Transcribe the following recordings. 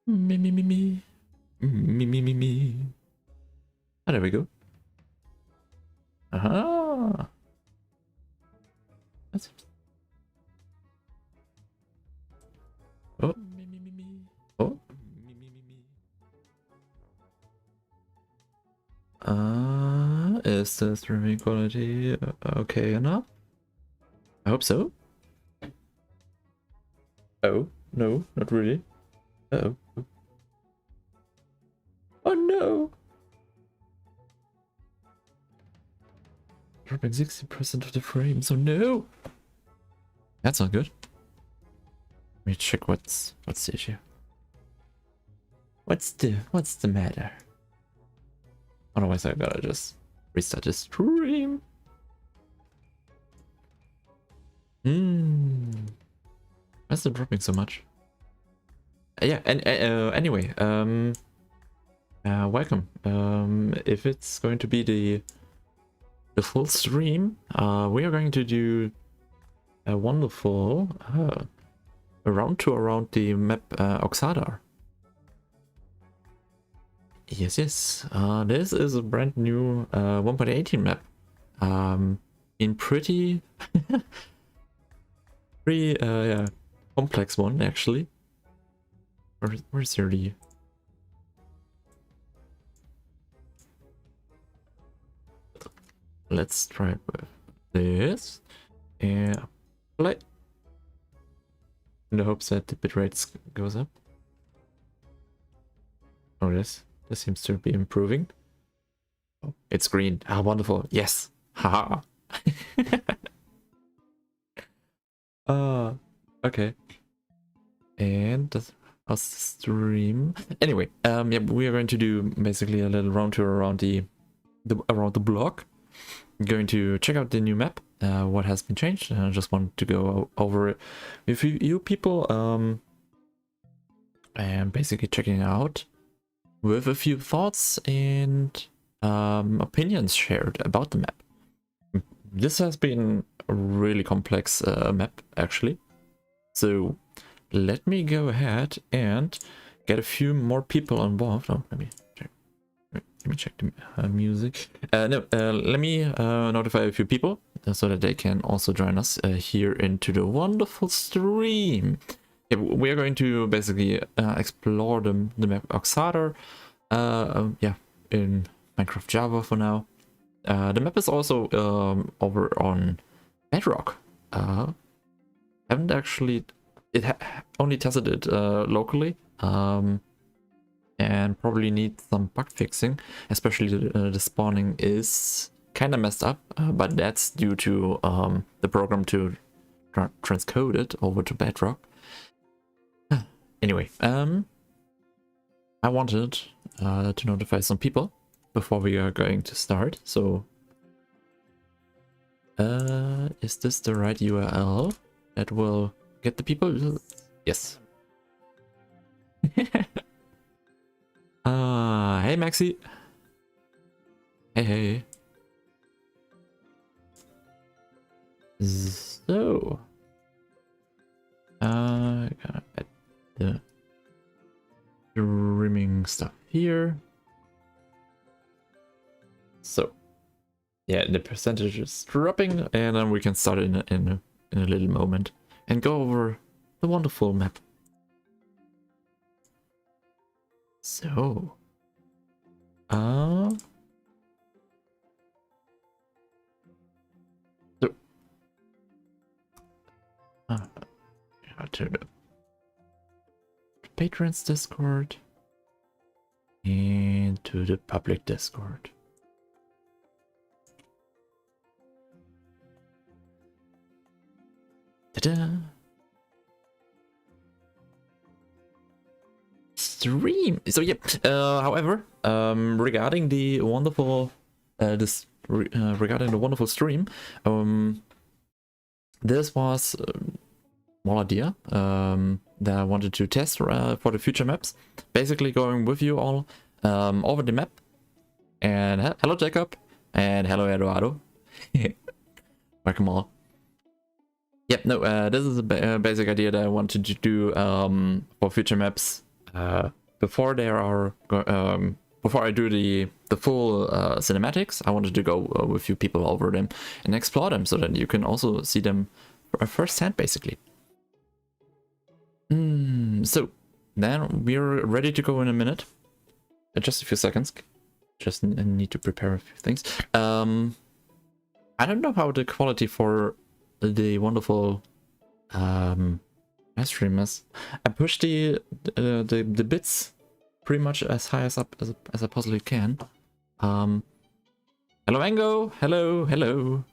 Me, me, me, me. Me, me, me, me. Oh, there we go. Aha. That's... Oh. Me, me, me, me. Oh. Me, me, me, me. Is the streaming quality okay enough? I hope so. Oh, no, not really. Uh oh. Oh no! Dropping 60% of the frames. Oh no! That's not good. Let me check what's the issue. What's the matter? Otherwise I gotta just restart the stream. Why's it dropping so much? Yeah, and anyway, welcome. If it's going to be the full stream, we are going to do a wonderful a round tour around the map Oxadar. Yes, this is a brand new 1.18 map, in pretty yeah, complex one actually. Where's the let's try it with this and play in the hopes that the bitrate goes up. Oh, this seems to be improving. Oh, it's green. Ah, wonderful. Yes. Haha. Okay. And how's the stream? Anyway, yeah, we are going to do basically a little round tour around around the block. I'm going to check out the new map, what has been changed. I just want to go over it with you people, and basically checking out with a few thoughts and opinions shared about the map. This has been a really complex map actually, so let me go ahead and get a few more people involved. Oh, let me check the music. No, let me notify a few people so that they can also join us here into the wonderful stream. Yeah, we are going to basically explore the map Oxadar, yeah, in Minecraft Java for now. The map is also over on Bedrock. Haven't actually, only tested it locally, and probably need some bug fixing, especially the spawning is kind of messed up, but that's due to the program to transcode it over to Bedrock. Anyway, I wanted to notify some people before we are going to start. So is this the right URL that will get the people? Yes. Hey Maxi. Hey. So gotta add the streaming stuff here. So yeah, the percentage is dropping, and then we can start in a little moment and go over the wonderful map. So to the patrons Discord and to the public Discord. Ta-da! Stream. So yeah. However, regarding the wonderful regarding the wonderful stream, this was one idea that I wanted to test for the future maps. Basically, going with you all over the map. And hello Jacob, and hello Eduardo. Welcome all. Yep, no, this is a basic idea that I wanted to do for future maps. before before I do the full cinematics, I wanted to go with you people over them and explore them so that you can also see them firsthand, basically. So then we're ready to go in a minute. Just a few seconds. Just need to prepare a few things. I don't know how the quality for the wonderful stream is. I pushed the bits pretty much as high as I possibly can. Hello Ango, hello.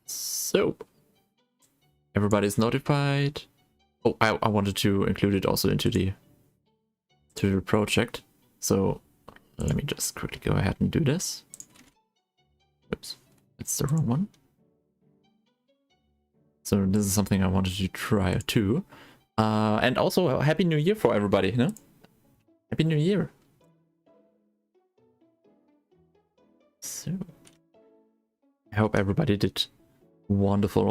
So everybody's notified. Oh, I wanted to include it also into the project. So let me just quickly go ahead and do this. Oops, that's the wrong one. So this is something I wanted to try too. And also Happy New Year for everybody, you know? Happy New Year. So I hope everybody did wonderful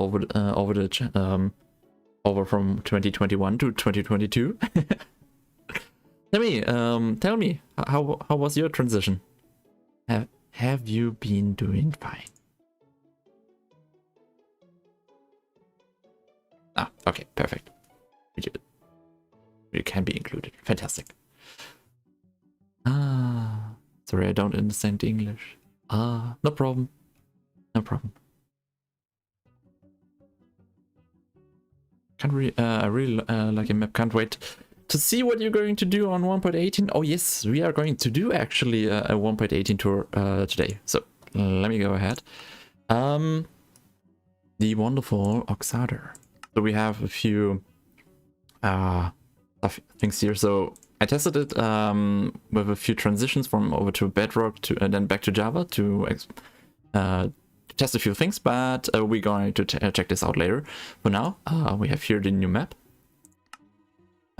over from 2021 to 2022. Tell me, how was your transition? Have you been doing fine? Ah, okay, perfect. You can be included. Fantastic. Sorry, I don't understand English. No problem. No problem. I really like your map. Can't wait to see what you're going to do on 1.18. Oh yes, we are going to do actually a 1.18 tour today. So let me go ahead. The wonderful Oxader. So we have a few things here. So I tested it with a few transitions from over to Bedrock to and then back to Java to test a few things, but we're going to check this out later. For now, we have here the new map.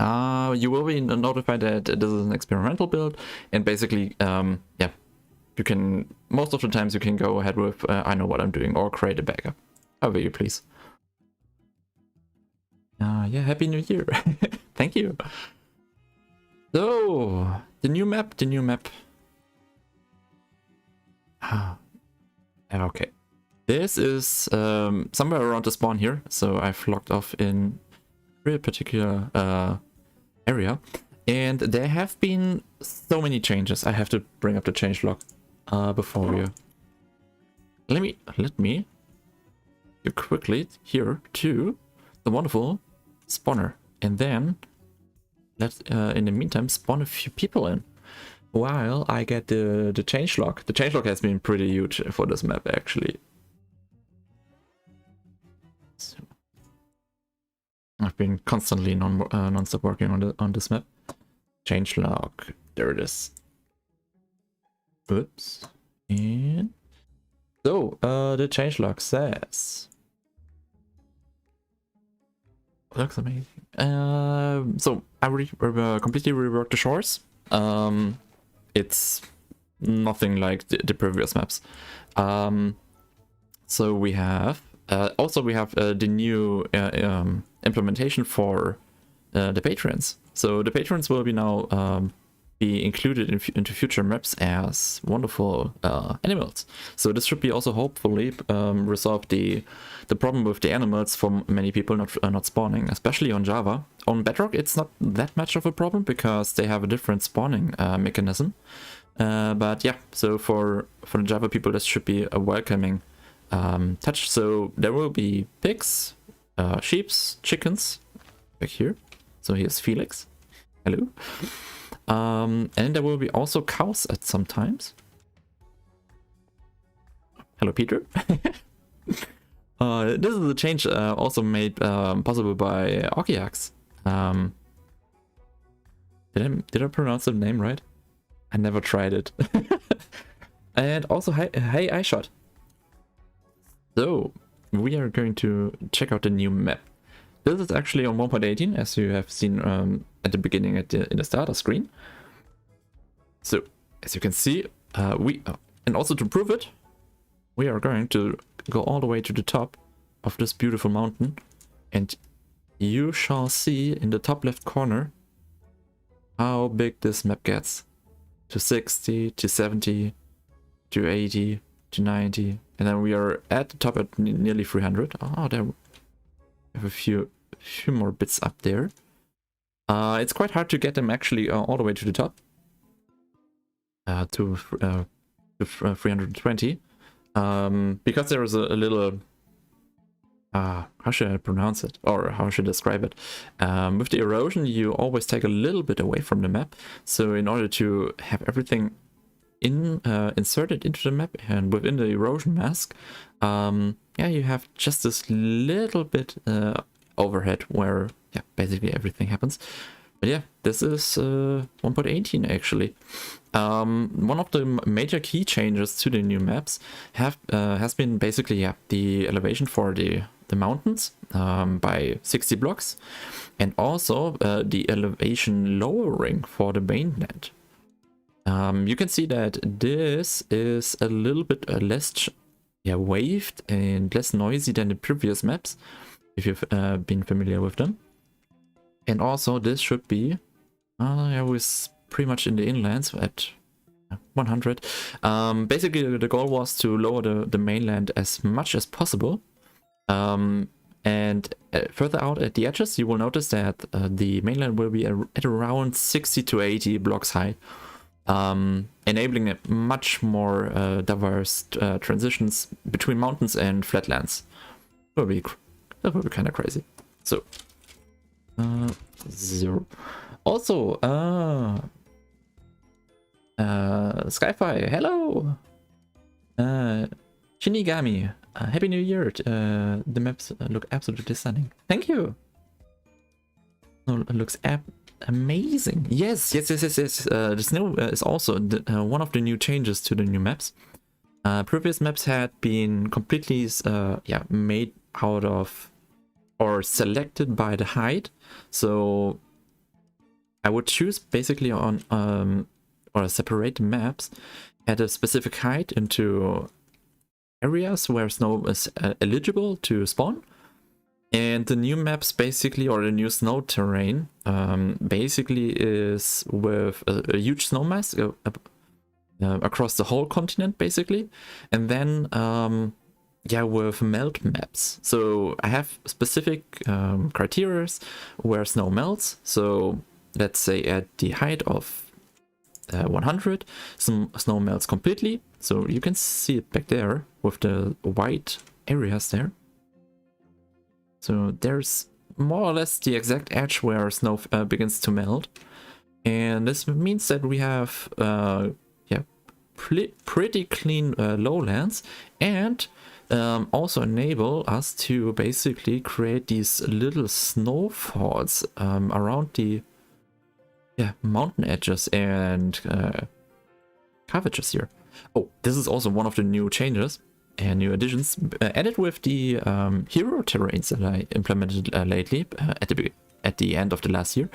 You will be notified that this is an experimental build, and basically, yeah, you can, most of the times you can go ahead with I know what I'm doing, or create a backup, however you please. Yeah, Happy New Year. Thank you. So, the new map. Okay. This is somewhere around the spawn here, so I've logged off in a real particular area, and there have been so many changes. I have to bring up the changelog before we. Let me go quickly here to the wonderful spawner, and then let's in the meantime spawn a few people in while I get the changelog. The changelog has been pretty huge for this map actually. So, I've been constantly non-stop working on this map. Changelog, there it is. Oops. And so the changelog says, looks amazing. So I completely reworked the shores. It's nothing like the previous maps. So we have also the new implementation for the patrons. So the patrons will be now be included into future maps as wonderful animals. So this should be also hopefully resolve the problem with the animals for many people not spawning, especially on Java. On Bedrock it's not that much of a problem because they have a different spawning mechanism. But yeah, so for the Java people this should be a welcoming touch. So there will be pigs, sheeps, chickens back here. So here's Felix. Hello. And there will be also cows at some times. Hello, Peter. This is a change also made possible by Okiax. Did I pronounce the name right? I never tried it. And also, hey, iShot. So we are going to check out the new map. This is actually on 1.18, as you have seen at the beginning in the starter screen. So as you can see, and also to prove it, we are going to go all the way to the top of this beautiful mountain, and you shall see in the top left corner how big this map gets. To 60, to 70, to 80, to 90, and then we are at the top at nearly 300. Oh, there we have a few more bits up there. It's quite hard to get them actually all the way to the top. To 320. Because there is a little... how should I pronounce it? Or how should I describe it? With the erosion, you always take a little bit away from the map. So in order to have everything inserted into the map and within the erosion mask, yeah, you have just this little bit overhead where, yeah, basically everything happens. But yeah, this is 1.18 actually. One of the major key changes to the new maps has been basically, yeah, the elevation for the mountains by 60 blocks, and also the elevation lowering for the mainland. You can see that this is a little bit less waved and less noisy than the previous maps, if you've been familiar with them. And also this should be, I was pretty much in the inlands at 100. Basically the goal was to lower the mainland as much as possible. And further out at the edges, you will notice that the mainland will be at around 60 to 80 blocks high, enabling a much more diverse transitions between mountains and flatlands. That would be kind of crazy. So, 0. Also, Skyfi, hello! Shinigami, Happy New Year! The maps look absolutely stunning. Thank you! Oh, it looks amazing. Yes. The snow is also one of the new changes to the new maps. Previous maps had been completely made out of or selected by the height. So I would choose basically on or separate the maps at a specific height into areas where snow is eligible to spawn. And the new maps basically, or the new snow terrain, basically is with a huge snow mass across the whole continent basically, and then with melt maps. So I have specific criteria where snow melts. So let's say at the height of 100, some snow melts completely. So you can see it back there with the white areas there. So there's more or less the exact edge where snow begins to melt. And this means that we have pretty clean lowlands, and also enable us to basically create these little snowfalls around the mountain edges and curvatures here. Oh, this is also one of the new changes and new additions added with the hero terrains that I implemented lately at the end of the last year.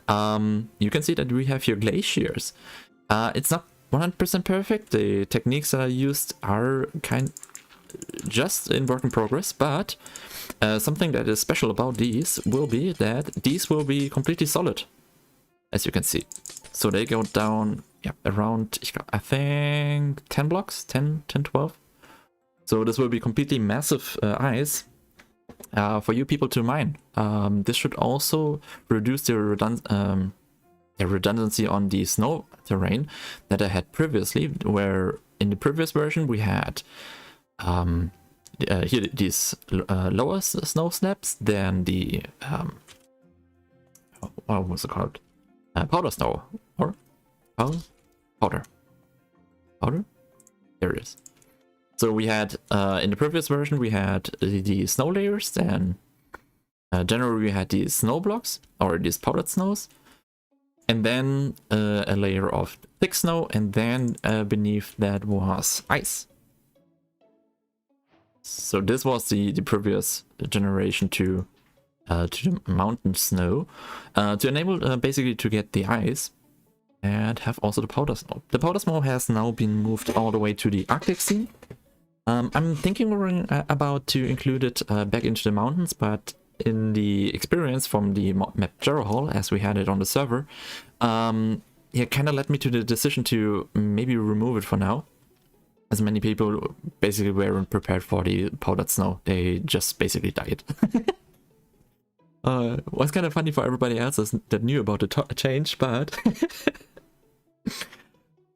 You can see that we have here glaciers. It's not 100% perfect. The techniques that I used are just in work in progress, but something that is special about these will be that these will be completely solid, as you can see. So they go down around, I think 10 blocks, 10, 12. So this will be completely massive ice for you people to mine. This should also reduce the redundancy on the snow terrain that I had previously, where in the previous version we had here these lower snow snaps than the what was it called? Powder snow, or powder. There it is. So we had in the previous version we had the snow layers, then generally we had these snow blocks or these powdered snows, and then a layer of thick snow, and then beneath that was ice. So this was the previous generation to the mountain snow, to enable basically to get the ice and have also the powder snow. The powder snow has now been moved all the way to the Arctic scene. I'm thinking about to include it back into the mountains, but in the experience from the map Hall, as we had it on the server, yeah, kind of led me to the decision to maybe remove it for now. As many people basically weren't prepared for the powdered snow. They just basically died. Was kind of funny for everybody else that knew about the change, but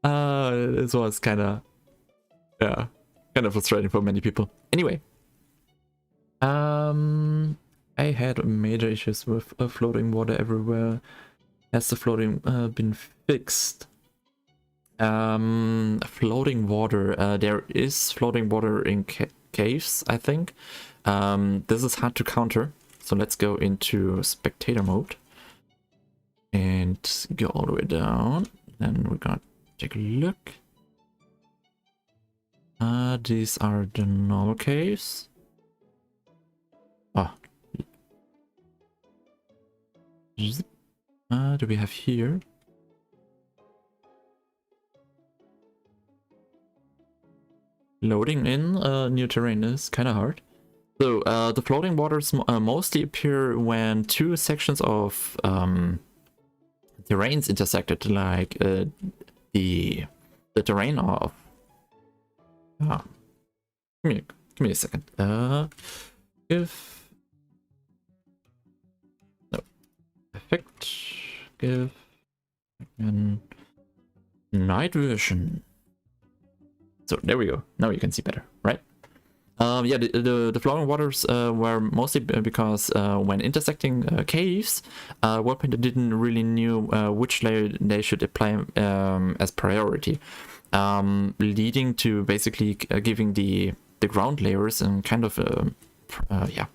this was kind of, yeah, kind of frustrating for many people. Anyway, I had major issues with floating water everywhere. Has the floating been fixed? Floating water. There is floating water in caves, I think. This is hard to counter. So let's go into spectator mode and go all the way down. Then we're gonna take a look. These are the normal caves. Oh. Do we have here? Loading in new terrain is kind of hard. So the floating waters mostly appear when two sections of terrains intersected, like the terrain of. Give me a second. Give no effect. Give and night vision. So there we go. Now you can see better, right? Yeah, the flowing waters were mostly because when intersecting caves, Worldpainter didn't really knew which layer they should apply as priority, leading to basically giving the ground layers and kind of yeah,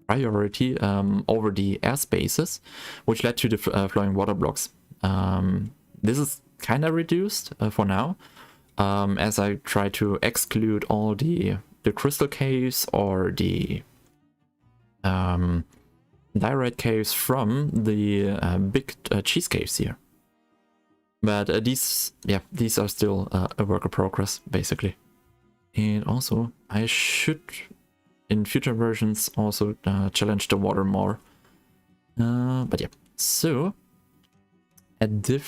priority over the air spaces, which led to the flowing water blocks. This is kind of reduced for now, as I try to exclude all the crystal caves or the diorite caves from the big cheese caves here. But these are still a work in progress, basically. And also, I should, in future versions, also challenge the water more. But yeah, so there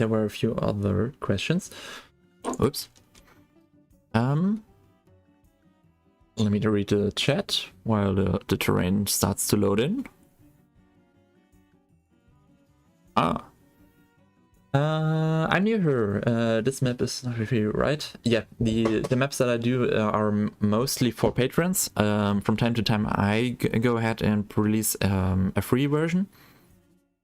were a few other questions. Oops. Let me read the chat while the terrain starts to load in. I'm new here. This map is not for you, right? Yeah, the maps that I do are mostly for patrons. From time to time, I go ahead and release a free version.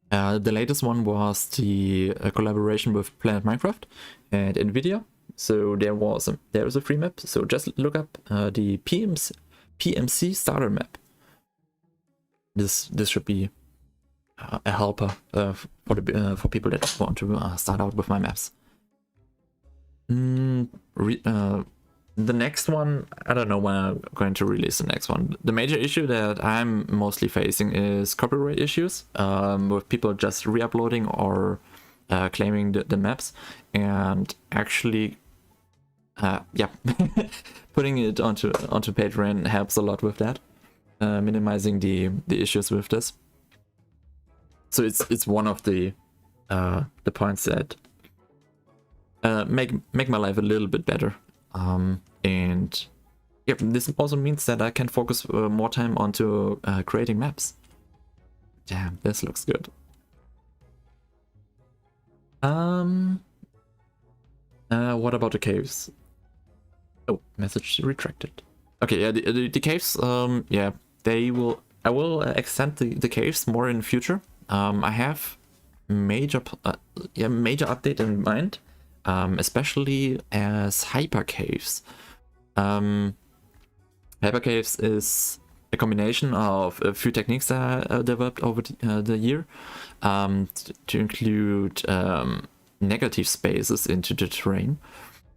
The latest one was the collaboration with Planet Minecraft and Nvidia. So there was a free map. So just look up the PMC starter map. This should be a helper for people that want to start out with my maps. The next one, I don't know when I'm going to release the next one. The major issue that I'm mostly facing is copyright issues, with people just re-uploading or claiming the maps, and actually yeah, putting it onto Patreon helps a lot with that, minimizing the issues with this. So it's one of the points that make my life a little bit better, and yeah, this also means that I can focus more time onto creating maps. Damn, this looks good. What about the caves? Oh, message retracted. Okay, yeah, the caves. Yeah, I will extend the caves more in the future. I have major update in mind, especially as hyper caves. Hyper caves is a combination of a few techniques that I developed over the year, to include negative spaces into the terrain.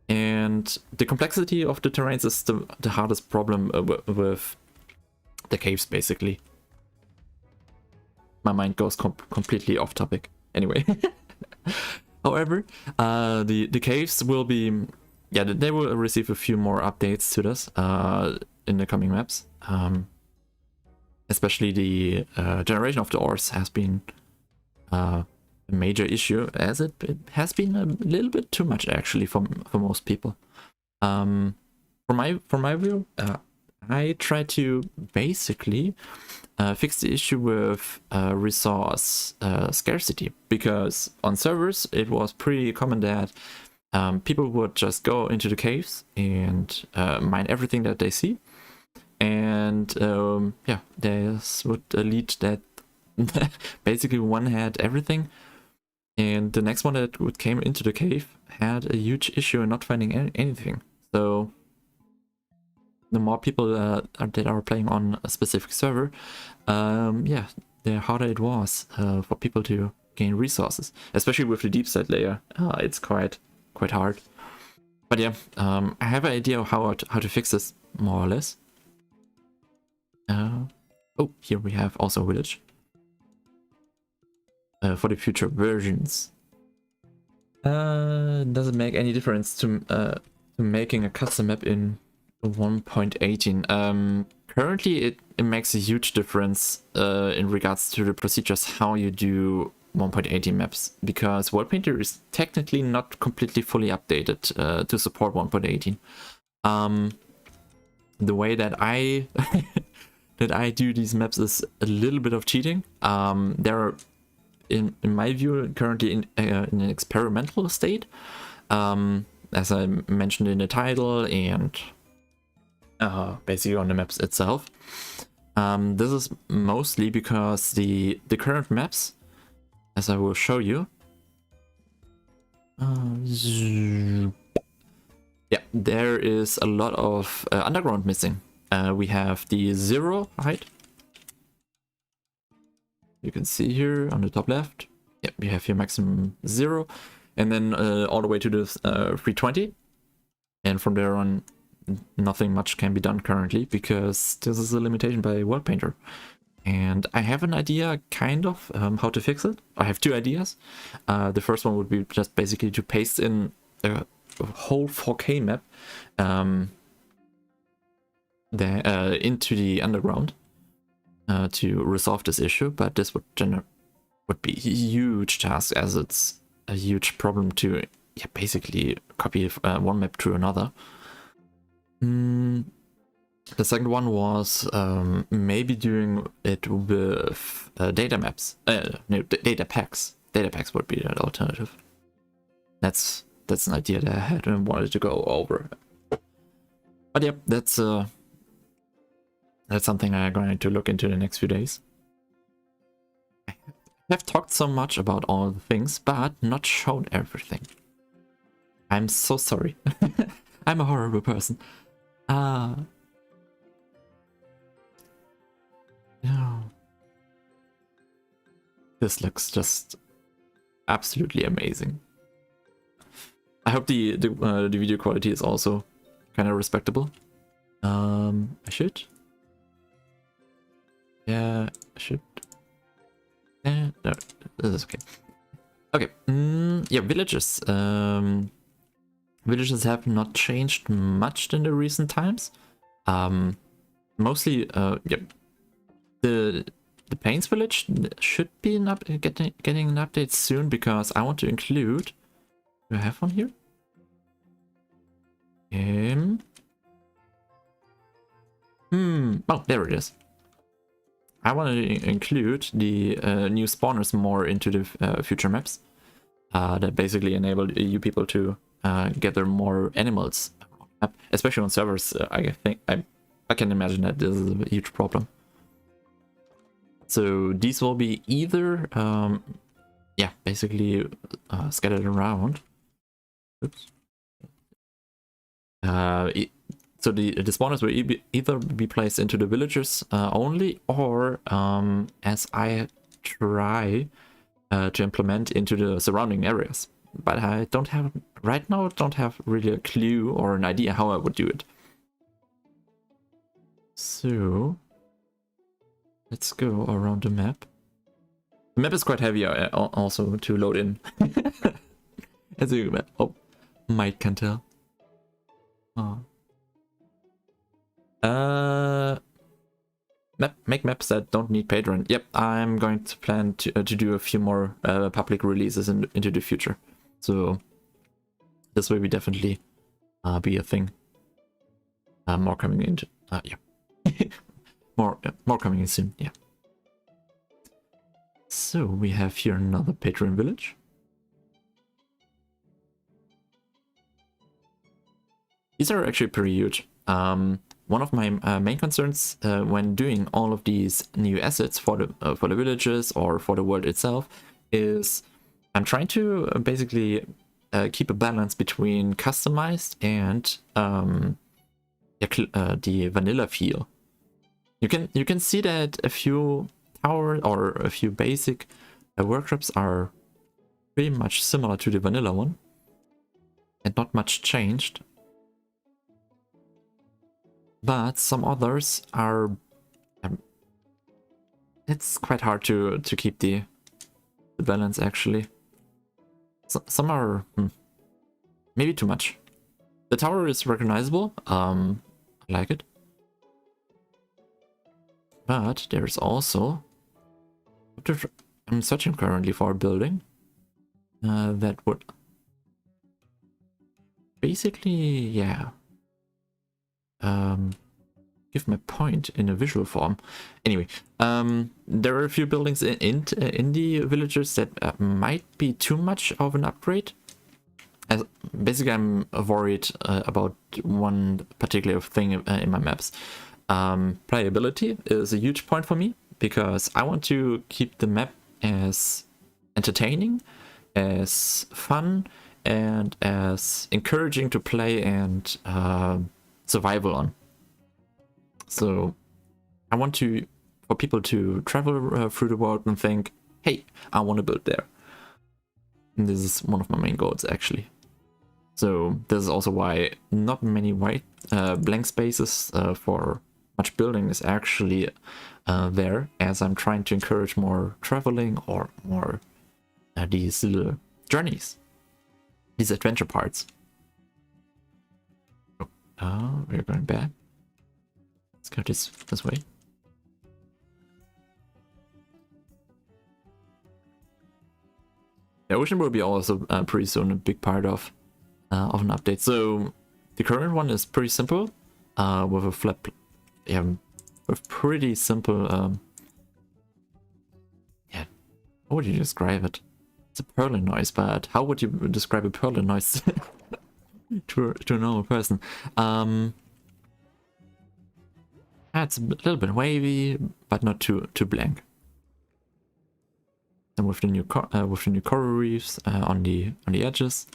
And the complexity of the terrains is the hardest problem with the caves, basically. My mind goes completely off topic. Anyway. However, the caves will be... Yeah, they will receive a few more updates to this in the coming maps. especially the generation of the ores has been a major issue, as it has been a little bit too much actually for most people. From my view, I try to basically fix the issue with resource scarcity, because on servers it was pretty common that people would just go into the caves and mine everything that they see, and yeah, this would lead that basically one had everything, and the next one that would came into the cave had a huge issue in not finding anything. So the more people that are playing on a specific server, yeah, the harder it was for people to gain resources, especially with the deep set layer. It's quite hard. But yeah, I have an idea of how to fix this, more or less. Oh, here we have also a village for the future versions. Doesn't make any difference to making a custom map in 1.18. Currently it makes a huge difference in regards to the procedures how you do 1.18 maps, because World Painter is technically not completely fully updated to support 1.18. The way that I that I do these maps is a little bit of cheating. There are, in my view, currently in an experimental state, as I mentioned in the title and basically on the maps itself. This is mostly because the current maps, as I will show you, yeah, there is a lot of underground missing. We have the 0 height. You can see here on the top left. Yeah, we have here maximum 0, and then all the way to the 320, and from there on nothing much can be done currently, because this is a limitation by World Painter. And I have an idea kind of how to fix it. I have two ideas. The first one would be just basically to paste in a whole 4K map into the underground to resolve this issue, but this would be a huge task, as it's a huge problem to basically copy one map to another. The second one was maybe doing it with data maps. No, data packs. Data packs would be an alternative. That's an idea that I had and wanted to go over. But yeah, that's something I'm going to look into the next few days. I have talked so much about all the things, but not shown everything. I'm so sorry. I'm a horrible person. No. This looks just absolutely amazing. I hope the video quality is also kind of respectable. I should. Yeah, I should. No, this is okay. Okay. Yeah, villages. Villages have not changed much in the recent times. Mostly, yeah, the Paints village should be getting an update soon, because I want to include. Do I have one here? Oh, there it is. I want to include the new spawners more into the future maps that basically enable you people to gather more animals, especially on servers. I think I can imagine that this is a huge problem. So these will be either yeah, basically scattered around. Oops. So the spawners will either be placed into the villagers only, or as I try to implement into the surrounding areas. But I don't have, right now, don't have really a clue or an idea how I would do it. So let's go around the map. The map is quite heavy also to load in. As you might can tell. Oh. Make maps that don't need paid rent. Yep, I'm going to plan to do a few more public releases into the future. So this will be definitely be a thing. More coming into yeah. more coming in soon. Yeah. So we have here another Patreon village. These are actually pretty huge. One of my main concerns when doing all of these new assets for the villages or for the world itself is I'm trying to basically keep a balance between customized and the vanilla feel. You can see that a few tower or a few basic workshops are pretty much similar to the vanilla one, and not much changed. But some others are it's quite hard to keep the balance actually. Some are maybe too much. The tower is recognizable. I like it. But there's also I'm searching currently for a building that would basically, yeah, give my point in a visual form. Anyway, there are a few buildings in the villages that might be too much of an upgrade. Basically, I'm worried about one particular thing in my maps. Playability is a huge point for me because I want to keep the map as entertaining, as fun, and as encouraging to play and survival on. So I want for people to travel through the world and think, hey, I want to build there. And this is one of my main goals actually. So this is also why not many white blank spaces for much building is actually there, as I'm trying to encourage more traveling or more these little journeys, these adventure parts. Oh, we're going back. Let's go this way. The ocean will be also pretty soon a big part of an update. So the current one is pretty simple, with a flat, with pretty simple. Yeah, how would you describe it? It's a purling noise, but how would you describe a purling noise to a normal person? It's a little bit wavy, but not too blank. And with the new coral reefs on the edges,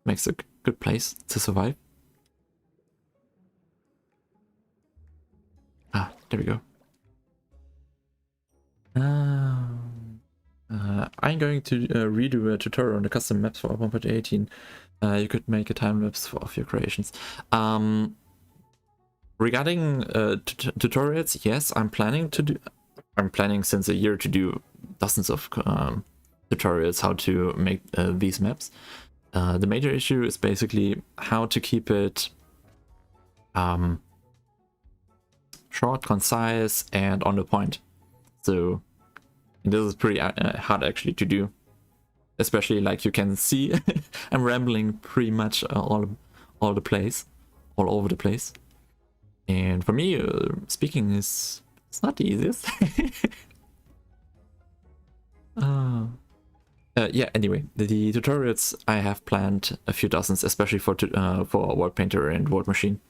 makes a good place to survive. Ah, there we go. I'm going to redo a tutorial on the custom maps for 1.18. You could make a time lapse of your creations. Regarding tutorials, yes, I'm planning since a year to do dozens of tutorials how to make these maps. The major issue is basically how to keep it short, concise, and on the point. So this is pretty hard actually to do, especially like you can see I'm rambling pretty much all over the place. And for me, speaking it's not the easiest. Yeah, anyway, the tutorials I have planned a few dozens, especially for World Painter and World Machine.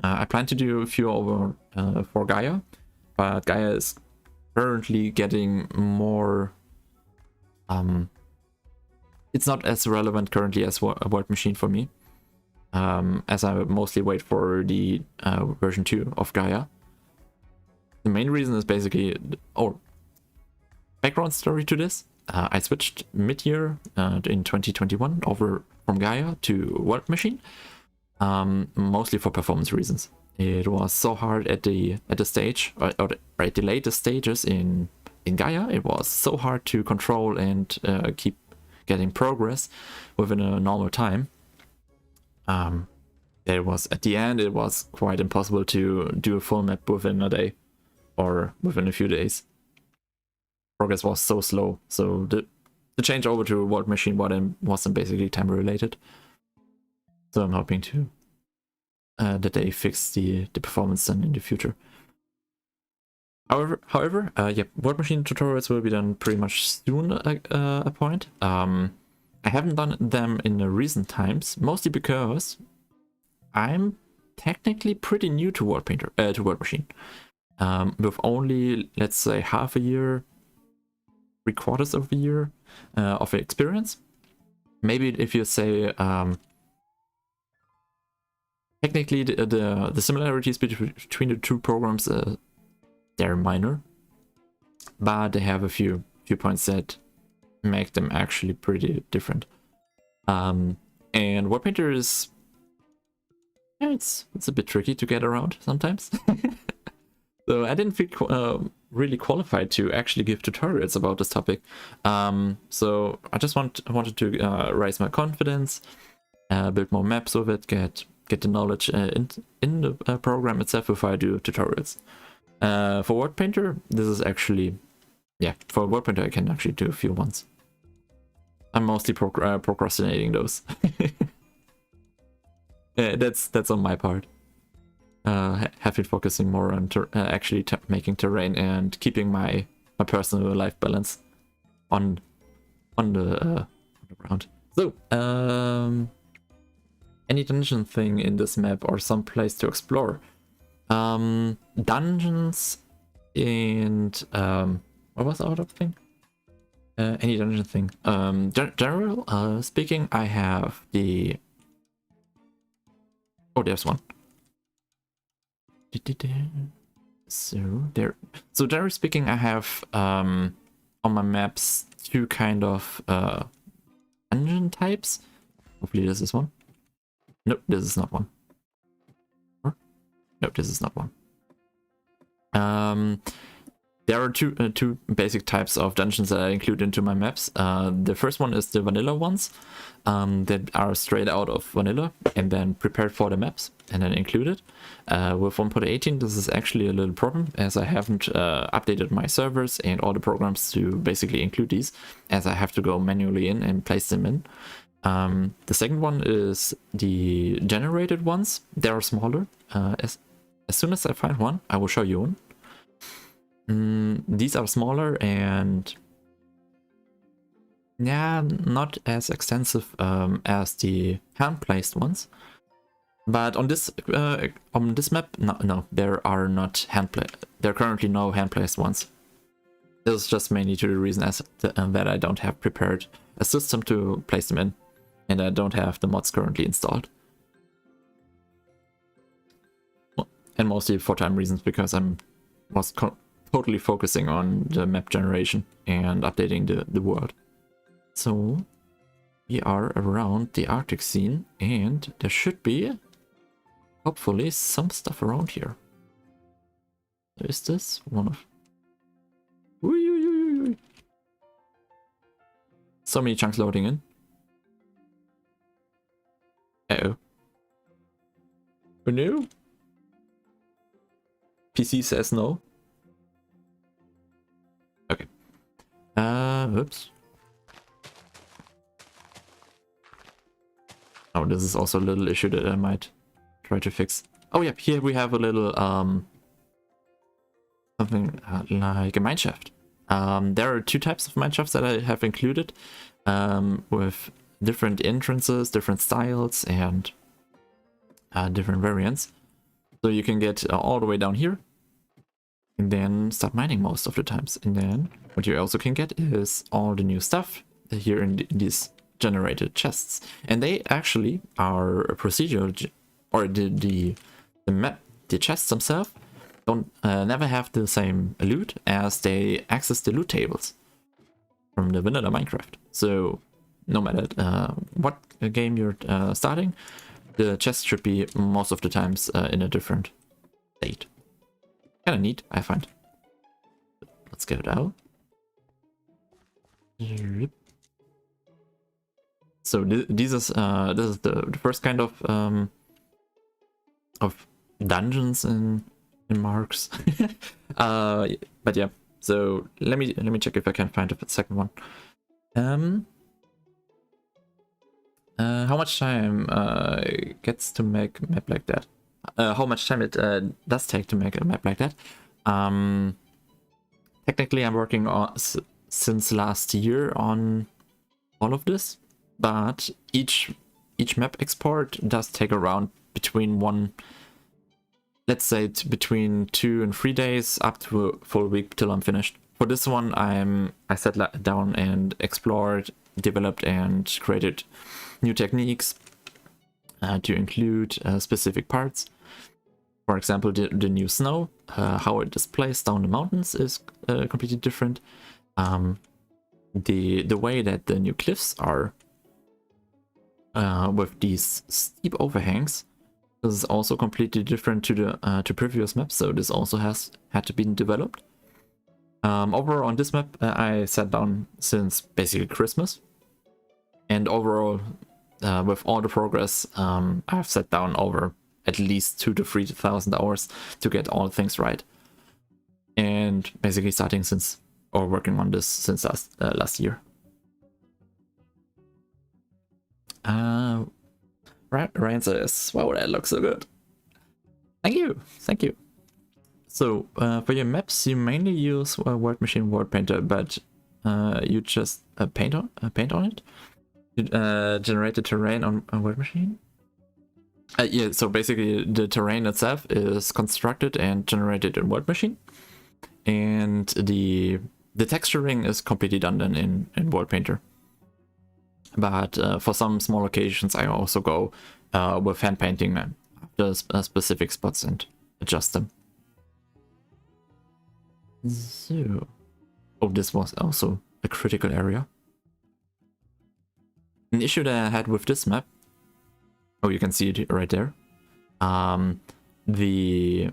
I plan to do a few over for Gaia, but Gaia is currently getting more. It's not as relevant currently as World Machine for me, as I mostly wait for the version 2 of Gaia. The main reason is basically, background story to this. I switched mid-year in 2021 over from Gaia to World Machine, mostly for performance reasons. It was so hard at the stage or at the latest stages in Gaia. It was so hard to control and keep getting progress within a normal time. It was at the end. It was quite impossible to do a full map within a day. or within a few days. Progress was so slow, so the change over to World Machine wasn't basically time related. So I'm hoping to that they fix the performance then in the future. However, yeah, World Machine tutorials will be done pretty much soon. A point. I haven't done them in the recent times, mostly because I'm technically pretty new to World Machine. With only, let's say, half a year, 3/4 of a year of experience. Maybe if you say technically the similarities between the two programs, they're minor, but they have a few points that make them actually pretty different. And World Painter is, yeah, it's a bit tricky to get around sometimes. So I didn't feel really qualified to actually give tutorials about this topic. So I just wanted to raise my confidence, build more maps with it, get the knowledge in the program itself before I do tutorials. For World Painter, this is actually, yeah, for World Painter I can actually do a few ones. I'm mostly procrastinating those. That's on my part. Have been focusing more on actually making terrain and keeping my personal life balance on the ground. So, any dungeon thing in this map or some place to explore? Dungeons and what was the other thing? Any dungeon thing. General speaking, I have the. Oh, there's one. So generally speaking, I have on my maps two kind of dungeon types. Hopefully this is one. Nope, this is not one. Nope, this is not one. There are two basic types of dungeons that I include into my maps. The first one is the vanilla ones that are straight out of vanilla and then prepared for the maps and then included. With 1.18, this is actually a little problem as I haven't updated my servers and all the programs to basically include these, as I have to go manually in and place them in. The second one is the generated ones. They are smaller. As soon as I find one, I will show you one. These are smaller and yeah, not as extensive as the hand-placed ones. But on this map, no, there are not there are currently no hand-placed ones. This is just mainly to the reason that I don't have prepared a system to place them in, and I don't have the mods currently installed. And mostly for time reasons, because I was totally focusing on the map generation and updating the world. So we are around the Arctic scene, and there should be hopefully some stuff around here. So is this one of... So many chunks loading in. Uh-oh. Oh no? PC says no. Okay. Oops. Oh, this is also a little issue that I might try to fix. Oh yeah, here we have a little something like a mineshaft. There are two types of mineshafts that I have included, with different entrances, different styles, and different variants. So you can get all the way down here and then start mining most of the times. And then what you also can get is all the new stuff here in these generated chests. And they actually are a procedural, or the map, the chests themselves don't never have the same loot, as they access the loot tables from the vanilla Minecraft. So no matter what game you're starting, the chest should be most of the times in a different state. Kind of neat, I find. Let's go down. So this is the first kind of dungeons in in marks. But yeah, so let me check if I can find a second one. How much time gets to make a map like that? How much time it does take to make a map like that? Technically, I'm working on since last year on all of this, but each map export does take around between let's say between 2 and 3 days up to a full week till I'm finished. For this one, I sat down and explored, developed, and created new techniques to include specific parts. For example, the new snow, how it displays down the mountains is completely different. The way that the new cliffs are with these steep overhangs is also completely different to the to previous maps. So this also had to be developed. Overall on this map, I sat down since basically Christmas, and overall with all the progress, I've sat down over at least 2,000 to 3,000 hours to get all things right. And basically starting since, or working on this since last year. Ryan says, wow, that looks so good. Thank you, thank you. So for your maps, you mainly use Word Machine Word Painter, but you just paint on it. You generate the terrain on Word Machine. Yeah, so basically the terrain itself is constructed and generated in Word Machine, and the texturing is completely done then in Word Painter. But for some small occasions, I also go with hand painting after specific spots and adjust them. So, oh, this was also a critical area. An issue that I had with this map, oh, you can see it right there. The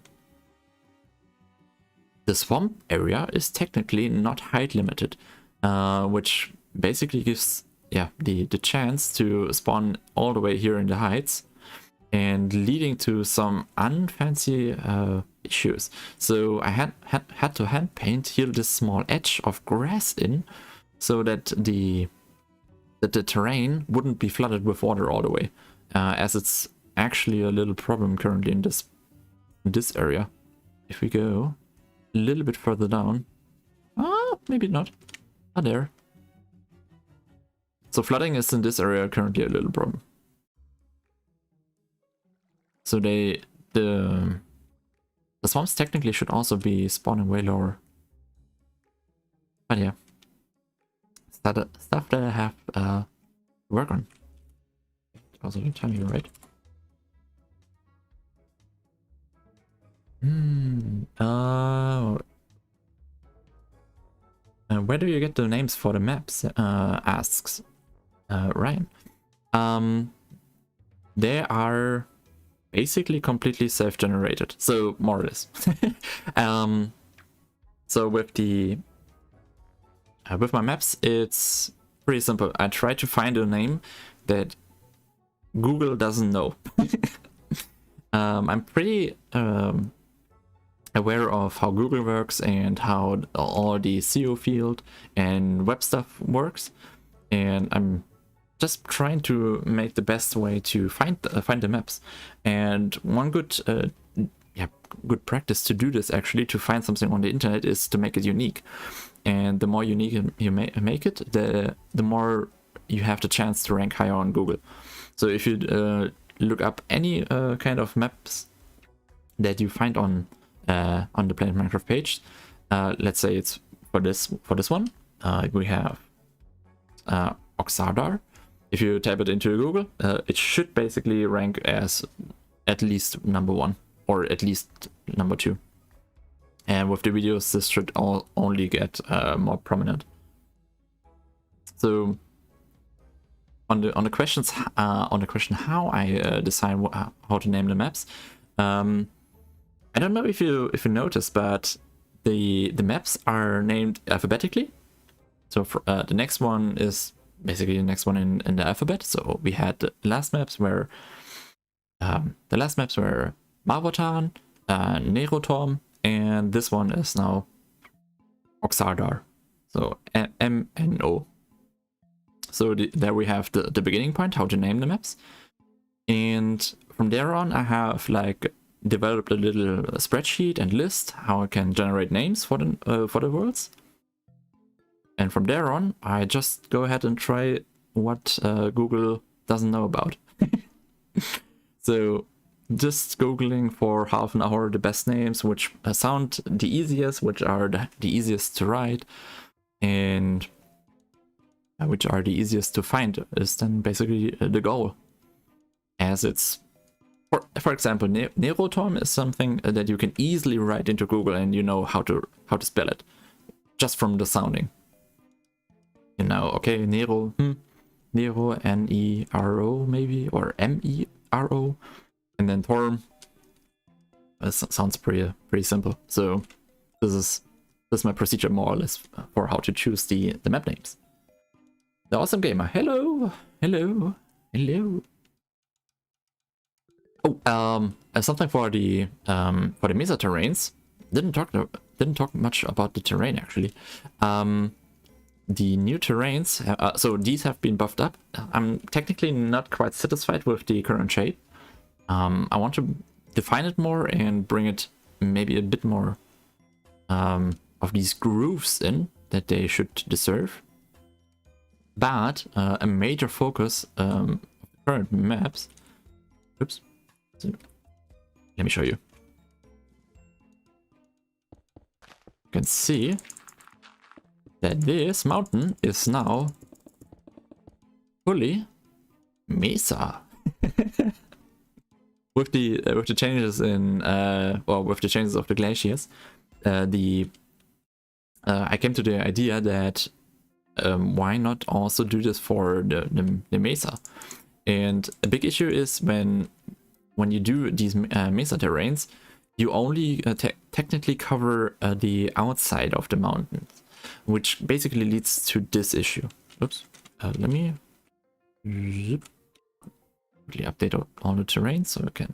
swamp area is technically not height limited, which basically gives the chance to spawn all the way here in the heights, and leading to some unfancy issues. So I had to hand paint here this small edge of grass in, so that the terrain wouldn't be flooded with water all the way, as it's actually a little problem currently in this area. If we go a little bit further down, maybe not. There. So flooding is in this area currently a little problem. So the swamps technically should also be spawning way lower. But yeah, stuff that I have to work on. Also the time here, right? Where do you get the names for the maps? Asks Ryan. They are basically completely self-generated, so more or less. So with my maps, it's pretty simple. I try to find a name that Google doesn't know. I'm pretty aware of how Google works and how all the SEO field and web stuff works, and I'm just trying to make the best way to find the maps. And one good practice to do this, actually, to find something on the internet, is to make it unique. And the more unique you make it, the more you have the chance to rank higher on Google. So if you look up any kind of maps that you find on the Planet Minecraft page, let's say it's for this one, we have Oxardar. If you type it into Google, it should basically rank as at least number 1 or at least number 2. And with the videos, this should only get more prominent. So on the question how I decide how to name the maps, I don't know if you noticed, but the maps are named alphabetically. So for, the next one is basically the next one in the alphabet. So we had the last maps where Marvotan, Nerotorm, and this one is now Oxardar. So MNO. So there we have the beginning point, how to name the maps. And from there on, I have like developed a little spreadsheet and list how I can generate names for the worlds. And from there on, I just go ahead and try what Google doesn't know about. So just Googling for half an hour the best names, which sound the easiest, which are the easiest to write, and which are the easiest to find, is then basically the goal. As it's, for example, Nerotorm is something that you can easily write into Google and you know how to spell it, just from the sounding. You know, okay, Nero, Nero, N-E-R-O maybe, or M-E-R-O, and then Torm. Sounds pretty simple. So this is my procedure more or less for how to choose the map names. The Awesome Gamer, hello, hello, hello. Oh, something for the Mesa terrains. Didn't talk much about the terrain actually. The new terrains, so these have been buffed up. I'm technically not quite satisfied with the current shape. I want to define it more and bring it maybe a bit more of these grooves in that they should deserve. But a major focus of current maps. Oops. So, let me show you. You can see that this mountain is now fully Mesa. with the changes in with the changes of the glaciers, I came to the idea that why not also do this for the Mesa? And a big issue is when you do these Mesa terrains, you only technically cover the outside of the mountains, which basically leads to this issue. Oops. Let me quickly update all the terrain so I can.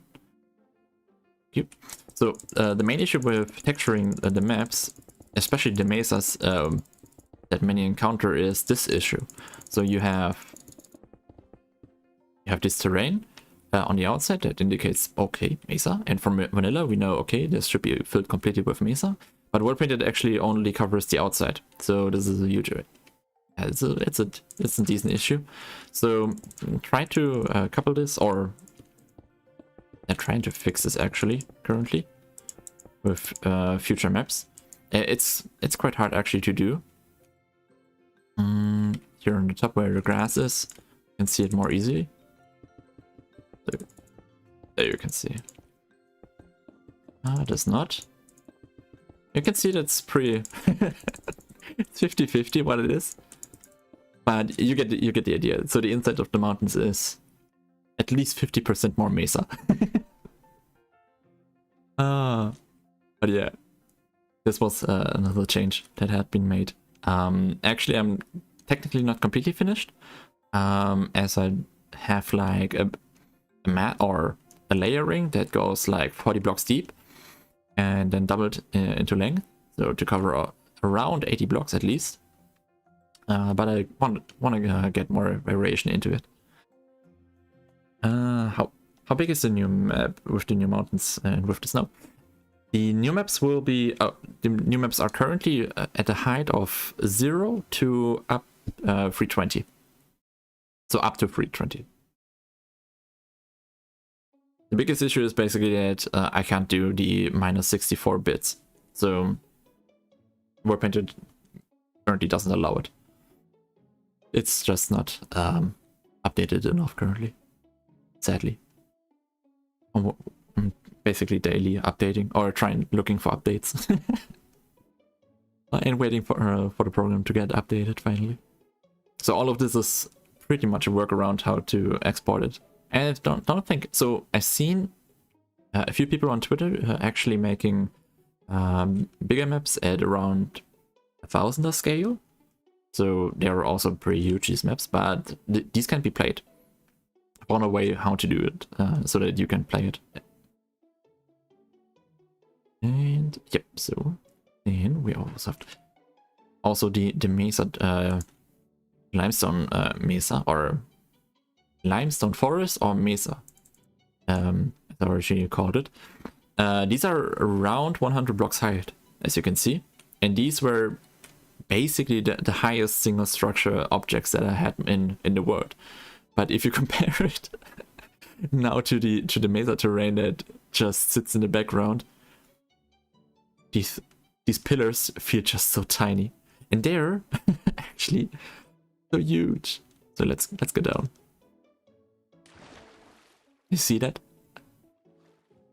Yep. So the main issue with texturing the maps, especially the mesas that many encounter, is this issue. So you have this terrain on the outside that indicates okay, Mesa, and from vanilla we know okay, this should be filled completely with Mesa. But World Painted actually only covers the outside, so this is a huge. It's a decent issue. So try to couple this, or trying to fix this actually currently with future maps. It's quite hard actually to do. Here on the top where the grass is, you can see it more easily. So, there you can see. It is not. You can see that's pretty. It's 50-50 what it is, but you get the idea. So the inside of the mountains is at least 50% more Mesa. But yeah, this was another change that had been made. Actually, I'm technically not completely finished, as I have like a mat or a layering that goes like 40 blocks deep and then doubled into length, so to cover around 80 blocks at least. But I want to get more variation into it. How big is the new map with the new mountains and with the snow? The new maps will be the new maps are currently at a height of 0 to up 320. So up to 320. The biggest issue is basically that I can't do the minus 64 bits. So World Painted currently doesn't allow it. It's just not updated enough currently, sadly. I'm basically daily updating or looking for updates and waiting for the program to get updated finally. So all of this is pretty much a workaround how to export it. And don't think so. I've seen a few people on Twitter actually making bigger maps at around 1000 scale. So they are also pretty huge, these maps, but these can be played. I found a way how to do it so that you can play it. And yep, so and we also have also the mesa, limestone mesa, or limestone forest, or mesa, as I originally called it. These are around 100 blocks high, as you can see, and these were basically the highest single structure objects that I had in the world. But if you compare it now to the mesa terrain that just sits in the background, these pillars feel just so tiny, and they're actually so huge. So let's go down. You see that?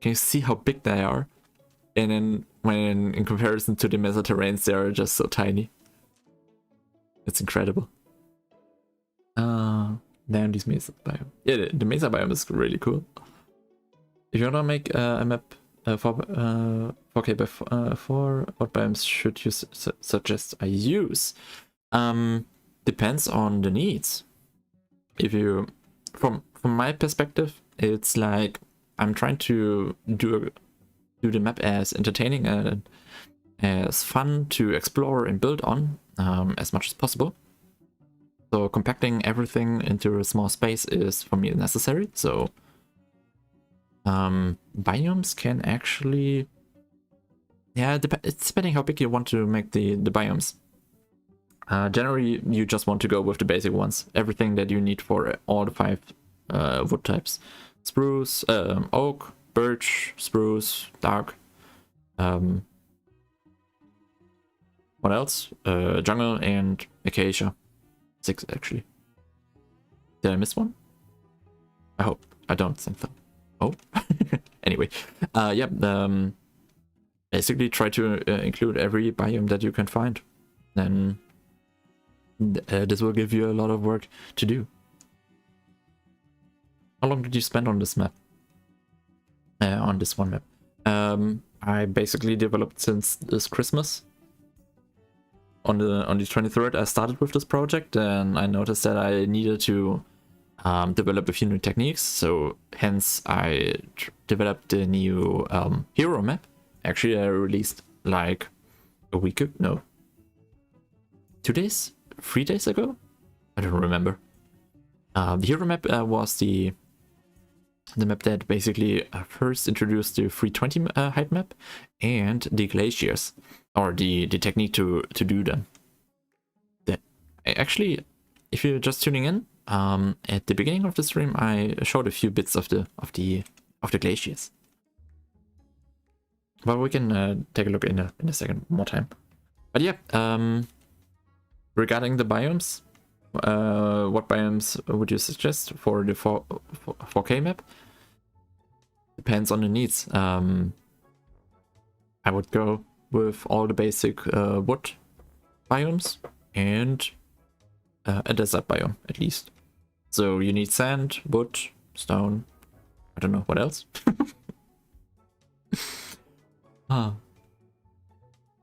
Can you see how big they are? And then when in comparison to the mesa terrains, they are just so tiny. It's incredible. Then this mesa biome. Yeah, the mesa biome is really cool. If you want to make a map for 4K by 4, what biomes should you suggest I use? Depends on the needs. If you, from my perspective, it's like I'm trying to do the map as entertaining and as fun to explore and build on as much as possible. So compacting everything into a small space is for me necessary. So biomes can actually, yeah, it's depending how big you want to make the biomes. Generally, you just want to go with the basic ones. Everything that you need for all the 5 wood types: spruce, oak, birch, spruce, dark. What else? Jungle and acacia. 6 actually. Did I miss one? I hope. I don't think so. Oh. Anyway. Yeah. Basically try to include every biome that you can find. Then this will give you a lot of work to do. How long did you spend on this map? On this one map? I basically developed since this Christmas. On the 23rd, I started with this project, and I noticed that I needed to develop a few new techniques. So hence I developed the new hero map. Actually, I released like a week ago, no, 2 days, 3 days ago. I don't remember. The hero map was the map that basically first introduced the 320 height map and the glaciers, or the technique to do them. Actually, if you're just tuning in, at the beginning of the stream, I showed a few bits of the glaciers. But we can take a look in a second more time. But yeah, regarding the biomes, what biomes would you suggest for the 4K map? Depends on the needs. I would go with all the basic wood biomes and a desert biome at least. So you need sand, wood, stone, I don't know what else.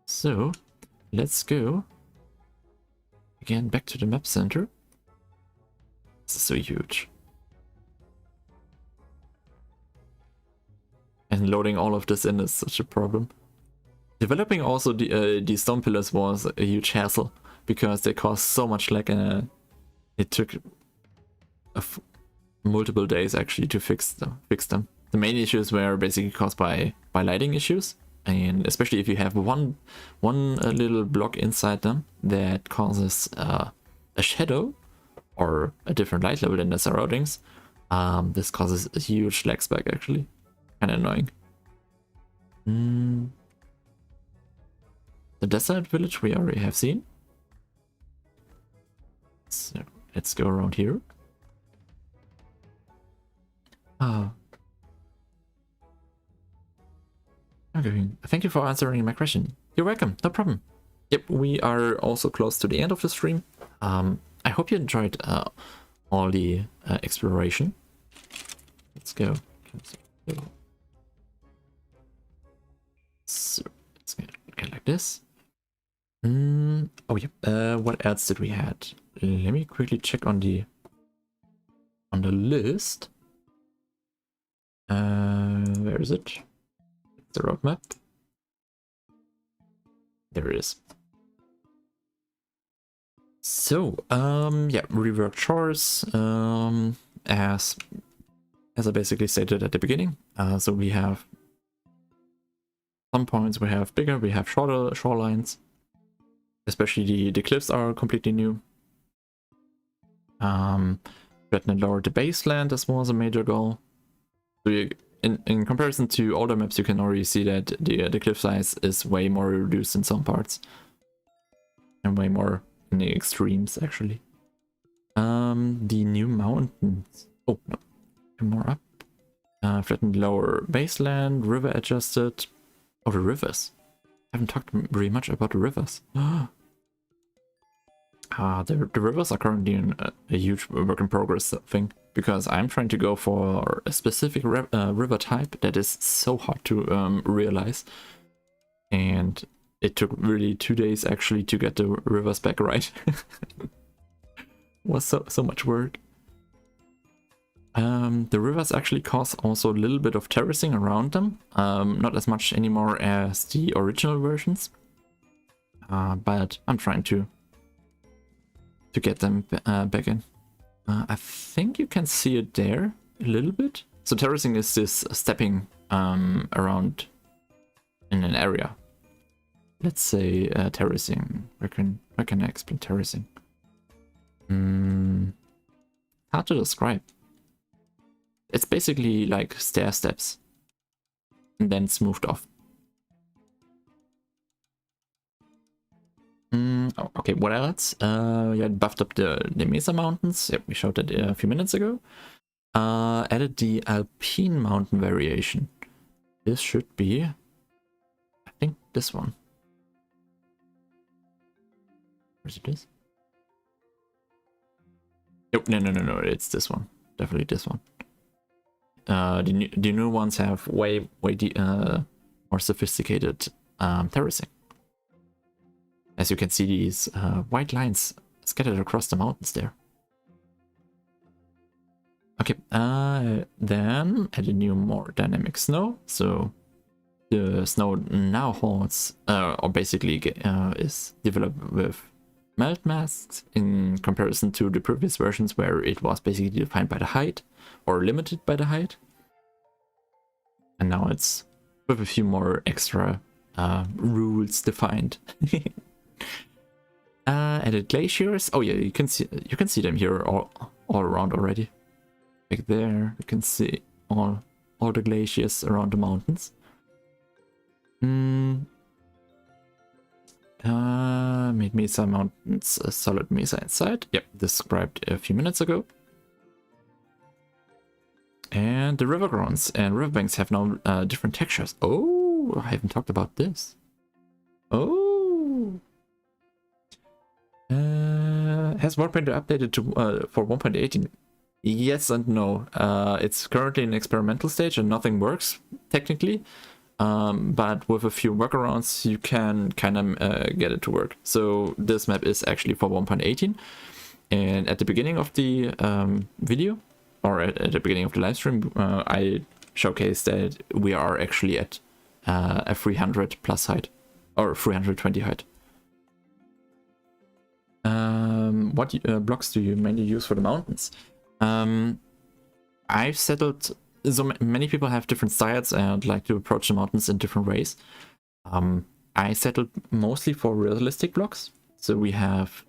So let's go again back to the map center. This is so huge. And loading all of this in is such a problem. Developing also the stone pillars was a huge hassle because they caused so much lag, and it took multiple days actually to fix them. The main issues were basically caused by lighting issues, and especially if you have one little block inside them that causes a shadow or a different light level in the surroundings. This causes a huge lag spike actually. Kinda annoying. The desert village we already have seen. So let's go around here. Okay, thank you for answering my question. You're welcome, no problem. Yep, we are also close to the end of the stream. I hope you enjoyed all the exploration. Let's go. So let's get like this. Oh yeah. What else did we had? Let me quickly check on the list. Where is it? The roadmap. there it is. So, yeah, reworked shores, as I basically stated at the beginning. So we have some points we have bigger, we have shorter shorelines. Especially the cliffs are completely new. Flatten and lower the baseland as well as a major goal. So in comparison to older maps, you can already see that the cliff size is way more reduced in some parts. And way more in the extremes, actually. The new mountains. Oh, no. 2 more up. Flattened lower baseland, river adjusted. Oh, the rivers. I haven't talked very much about the rivers. The rivers are currently in a huge work in progress thing, because I'm trying to go for a specific river type that is so hard to realize. And it took really 2 days actually to get the rivers back right. Was so much work. The rivers actually cause also a little bit of terracing around them. Not as much anymore as the original versions. But I'm trying to get them back in. I think you can see it there a little bit. So terracing is this stepping around in an area. Let's say terracing. Where can I explain terracing? Hard to describe. It's basically like stair steps and then smoothed off. Oh, okay, what else? Yeah, buffed up the Mesa Mountains. Yep, we showed that a few minutes ago. Added the Alpine Mountain variation. This should be, I think, this one. Where's it? Nope, no, it's this one. Definitely this one. The new ones have way more sophisticated terracing. As you can see, these white lines scattered across the mountains there. Okay, then add a new more dynamic snow. So the snow now holds, or basically is developed with melt masks in comparison to the previous versions where it was basically defined by the height or limited by the height. And now it's with a few more extra rules defined. Added glaciers. Oh yeah, you can see them here all around already. Like there, you can see all the glaciers around the mountains. Made Mesa Mountains a solid Mesa inside. Yep, described a few minutes ago. And the river grounds and riverbanks have now different textures. Oh, I haven't talked about this. Oh. Has Warpainter updated to for 1.18? Yes and no. It's currently in experimental stage and nothing works technically. But with a few workarounds, you can kind of get it to work. So this map is actually for 1.18. And at the beginning of the video, or at the beginning of the live stream, I showcased that we are actually at a 300 plus height, or 320 height. What blocks do you mainly use for the mountains? I've settled, so many people have different styles and like to approach the mountains in different ways. I settled mostly for realistic blocks. So we have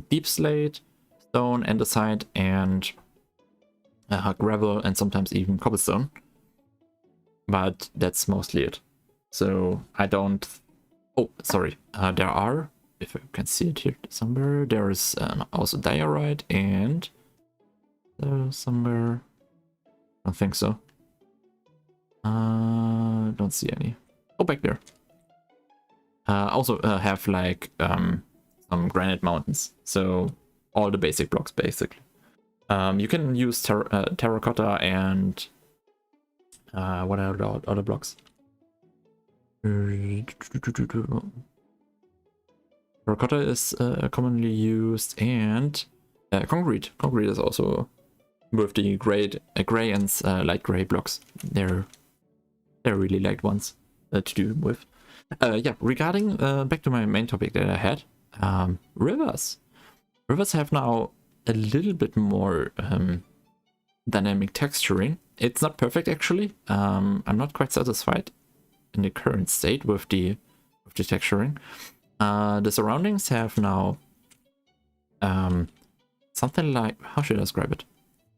deep slate, stone, andesite, and gravel, and sometimes even cobblestone. But that's mostly it. So I don't... Oh, sorry. There are, if you can see it here somewhere, there is also diorite and somewhere... I don't think so. Don't see any. Oh, back there. Also have like some granite mountains. So all the basic blocks basically. You can use terracotta and what are the other blocks? Terracotta is commonly used, and concrete. Concrete is also with the gray and light gray blocks. They're really light ones. to do with. Yeah, regarding back to my main topic that I had, rivers. Rivers have now a little bit more dynamic texturing. It's not perfect actually. I'm not quite satisfied in the current state with the texturing. The surroundings have now something like, how should I describe it?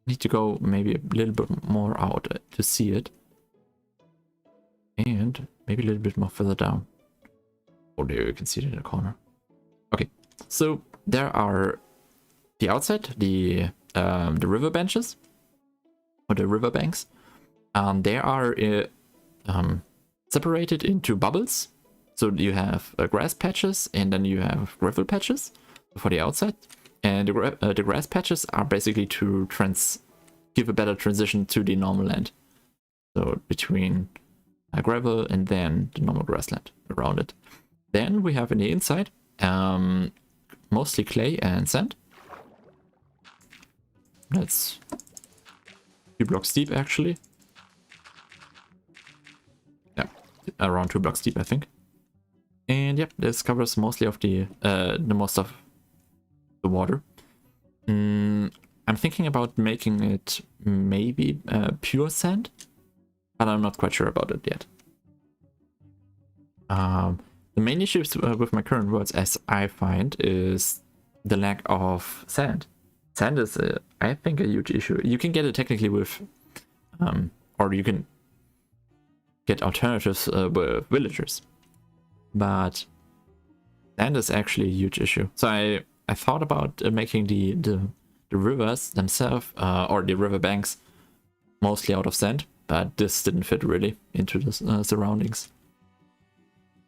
Need to go maybe a little bit more out to see it, and maybe a little bit more further down. Oh, there you can see it in the corner. Okay, so there are the outside, the river benches or the river banks. They are separated into bubbles. So you have grass patches and then you have gravel patches for the outside. And the grass patches are basically to give a better transition to the normal land. So between gravel and then the normal grassland around it. Then we have in the inside mostly clay and sand. That's 2 blocks deep actually. Yeah, around 2 blocks deep I think. And yep, this covers mostly of the most of the water. I'm thinking about making it maybe pure sand, but I'm not quite sure about it yet. The main issues with my current worlds, as I find, is the lack of sand. Sand is, I think, a huge issue. You can get it technically with, or you can get alternatives with villagers, but sand is actually a huge issue. So I thought about making the rivers themselves, or the river banks, mostly out of sand, but this didn't fit really into the surroundings.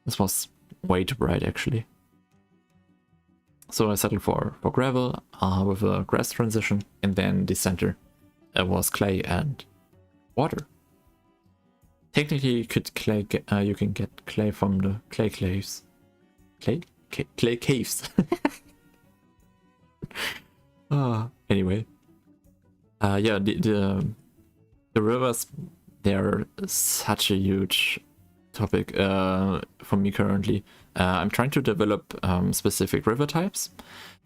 This was way too bright actually. So I settled for gravel with a grass transition, and then the center was clay and water. Technically, you can get clay from the clay caves. Clay caves. Anyway, yeah, the rivers, they're such a huge topic for me currently. I'm trying to develop specific river types.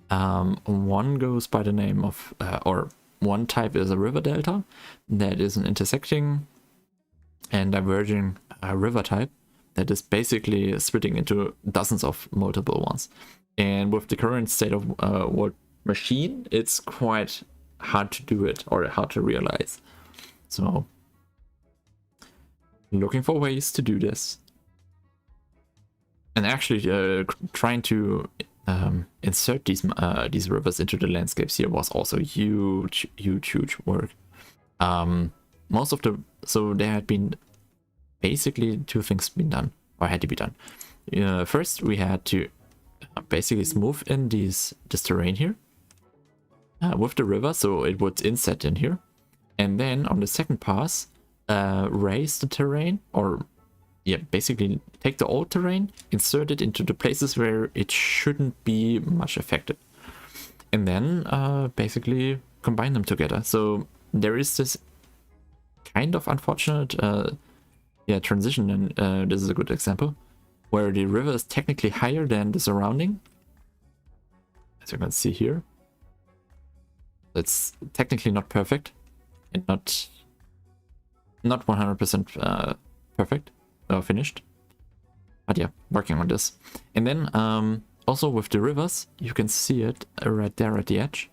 One goes by the name of, or one type is a river delta, that is an intersecting and diverging river type that is basically splitting into dozens of multiple ones. And with the current state of world machine, it's quite hard to do it, or hard to realize. So looking for ways to do this, and actually trying to insert these rivers into the landscapes here was also huge work. Most of so there had been basically 2 things been done, or had to be done. First, we had to basically smooth in this terrain here with the river, so it would inset in here, and then on the second pass, raise the terrain, or yeah, basically take the old terrain, insert it into the places where it shouldn't be much affected, and then basically combine them together. So there is this kind of unfortunate transition, and this is a good example, where the river is technically higher than the surrounding, as you can see here. It's technically not perfect, and not 100% perfect or finished, but yeah, working on this. And then also with the rivers, you can see it right there at the edge.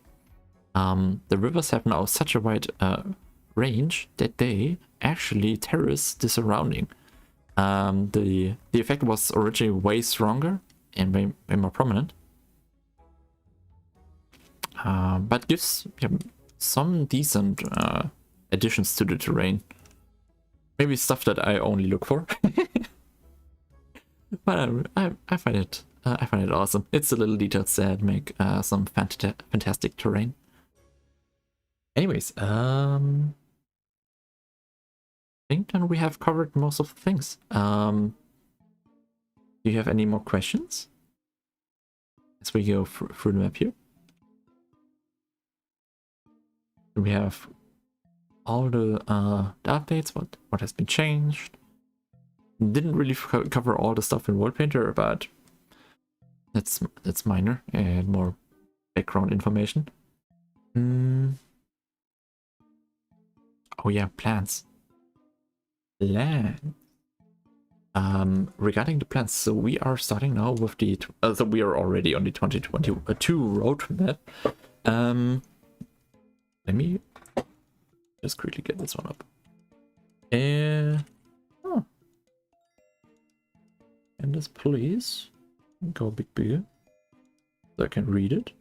The rivers have now such a wide range that they actually terrace the surrounding. The effect was originally way stronger and way more prominent, but gives some decent additions to the terrain. Maybe stuff that I only look for, but I find it awesome. It's the little details that make some fantastic terrain. Anyways, I think then we have covered most of the things. Do you have any more questions as we go through the map here? We have all the updates, what has been changed, Didn't really cover all the stuff in World Painter, but that's minor and more background information. Oh yeah, plants. Regarding the plans, so we are starting now with the so we are already on the 2022 roadmap. Let me just quickly get this one up. And this, please go a bit bigger so I can read it.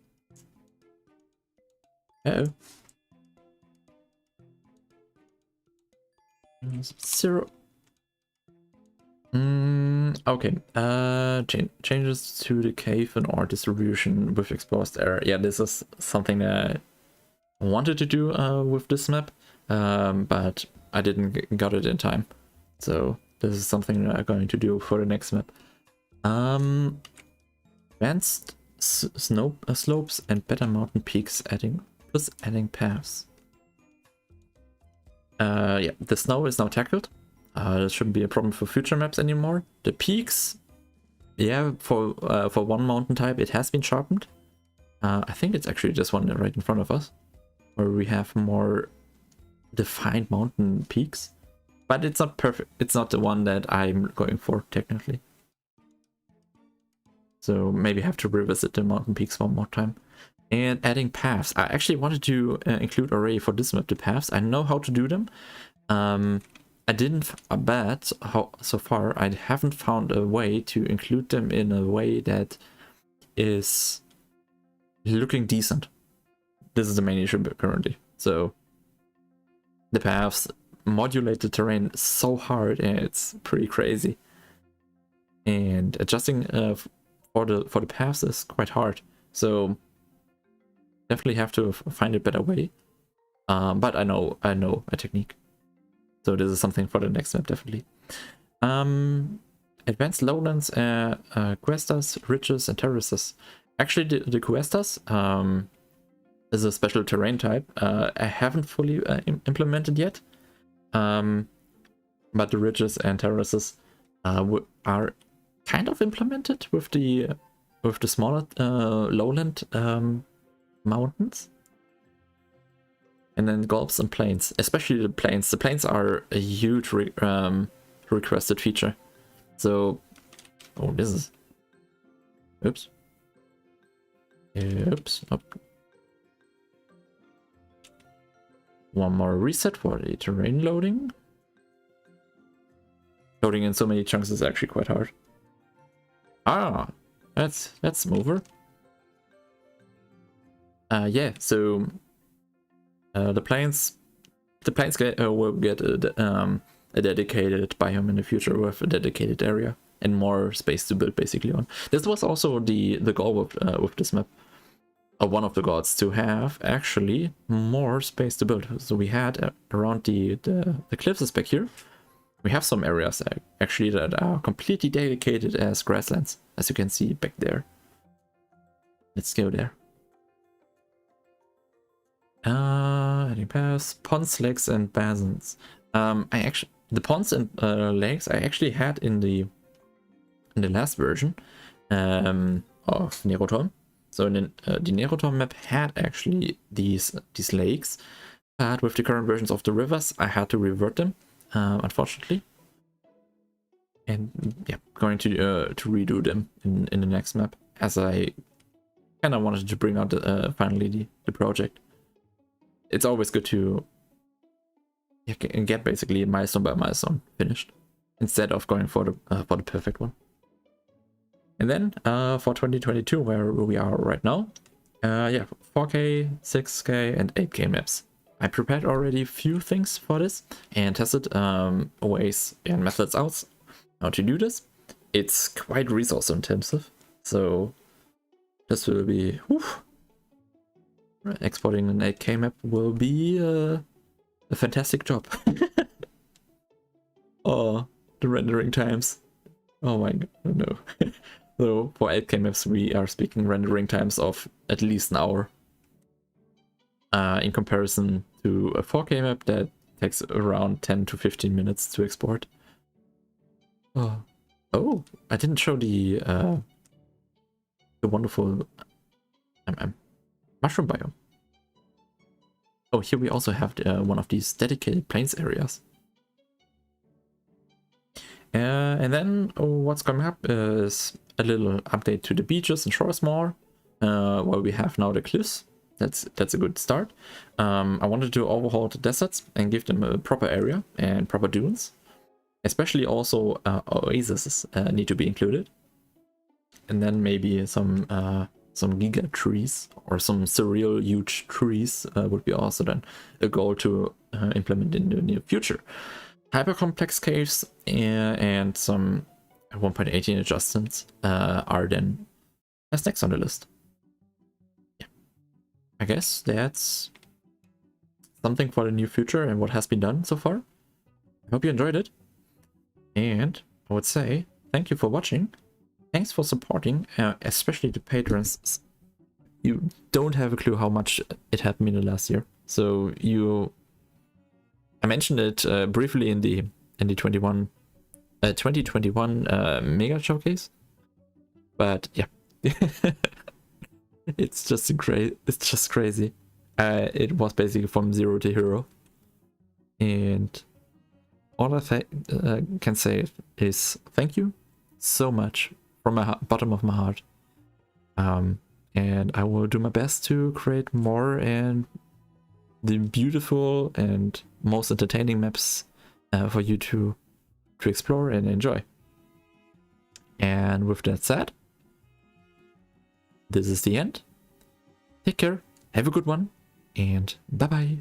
Oh, 0. Okay. Changes to the cave and art distribution with exposed area. Yeah, this is something that I wanted to do with this map, but I didn't got it in time. So this is something that I'm going to do for the next map. Advanced snow slopes and better mountain peaks, adding paths. Yeah, the snow is now tackled. That shouldn't be a problem for future maps anymore. The peaks, yeah, for one mountain type, it has been sharpened. I think it's actually this one right in front of us, where we have more defined mountain peaks. But it's not perfect. It's not the one that I'm going for, technically. So maybe have to revisit the mountain peaks one more time. And adding paths. I actually wanted to include already for this map the paths. I know how to do them. I didn't bet how so far I haven't found a way to include them in a way that is looking decent. This is the main issue currently. So the paths modulate the terrain so hard, and it's pretty crazy. And adjusting for the paths is quite hard. So definitely have to find a better way. But I know a technique. So this is something for the next map, definitely. Advanced lowlands, cuestas, ridges, and terraces. Actually, the cuestas is a special terrain type. I haven't fully implemented yet. But the ridges and terraces are kind of implemented with the smaller lowland mountains. And then gulps and plains, especially the plains. The plains are a huge requested feature. So, oh, this is, oops. Oh. One more reset for the terrain loading. Loading in so many chunks is actually quite hard. Ah, that's smoother. Yeah, so the plains will get a dedicated biome in the future with a dedicated area and more space to build basically on. This was also the goal with this map. One of the goals to have actually more space to build. So we had around the cliffs back here. We have some areas actually that are completely dedicated as grasslands, as you can see back there. Let's go there. Adding paths, ponds, lakes, and basins. The ponds and lakes I actually had in the last version of Nerotom. So the Nerotom map had actually these lakes, but with the current versions of the rivers, I had to revert them, unfortunately. And yeah, going to redo them in the next map, as I kind of wanted to bring out finally the project. It's always good to get basically milestone by milestone finished, instead of going for the perfect one. And then for 2022, where we are right now, yeah, 4K, 6K, and 8K maps. I prepared already a few things for this and tested ways and methods out how to do this. It's quite resource intensive, so this will be exporting an 8K map will be a fantastic job. Oh, the rendering times. Oh my god, no. So for 8K maps we are speaking rendering times of at least an hour. In comparison to a 4K map that takes around 10 to 15 minutes to export. Oh, I didn't show the wonderful mushroom biome. Oh, here we also have one of these dedicated plains areas. And then what's coming up is a little update to the beaches and shores more, where we have now the cliffs. That's a good start. I wanted to overhaul the deserts and give them a proper area and proper dunes. Especially also oases need to be included. And then maybe some giga trees or some surreal huge trees would be also then a goal to implement in the near future. Hyper complex caves and some 1.18 adjustments are then as next on the list. Yeah, I guess that's something for the near future and what has been done so far. I hope you enjoyed it. And I would say thank you for watching. Thanks for supporting, especially the patrons. You don't have a clue how much it helped me in the last year. So I mentioned it briefly in the 2021 mega showcase, but yeah, it's just crazy. It was basically from 0 to hero, and all I can say is thank you so much from my bottom of my heart. And I will do my best to create more and the beautiful and most entertaining maps for you to explore and enjoy. And with that said, this is the end. Take care, have a good one, and bye bye.